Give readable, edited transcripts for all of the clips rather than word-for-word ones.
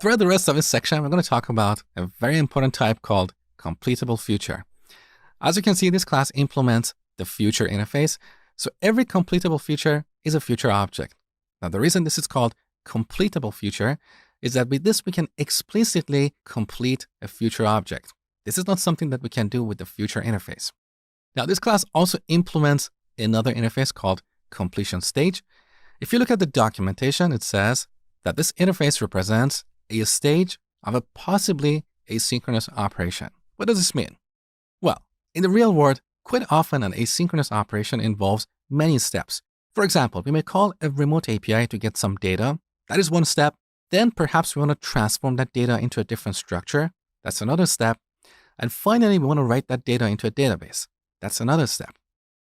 Throughout the rest of this section, we're going to talk about a very important type called Completable Future. As you can see, this class implements the future interface. So every completable future is a future object. Now, the reason this is called Completable Future is that with this, we can explicitly complete a future object. This is not something that we can do with the future interface. Now, this class also implements another interface called completion stage. If you look at the documentation, it says that this interface represents a stage of a possibly asynchronous operation. What does this mean? Well, in the real world, quite often an asynchronous operation involves many steps. For example, we may call a remote API to get some data. That is one step. Then perhaps we want to transform that data into a different structure. That's another step. And finally, we want to write that data into a database. That's another step.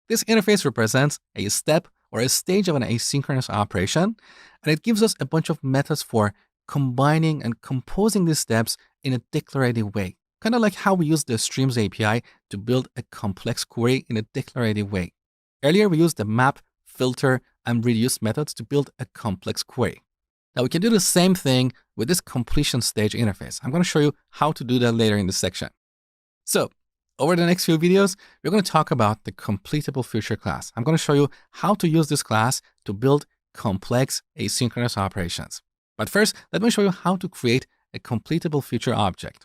This interface represents a step or a stage of an asynchronous operation, and it gives us a bunch of methods for combining and composing these steps in a declarative way. Kind of like how we use the Streams API to build a complex query in a declarative way. Earlier, we used the map, filter, and reduce methods to build a complex query. Now, we can do the same thing with this completion stage interface. I'm going to show you how to do that later in this section. So, over the next few videos, we're going to talk about the Completable Future class. I'm going to show you how to use this class to build complex asynchronous operations. But first, let me show you how to create a Completable Future object.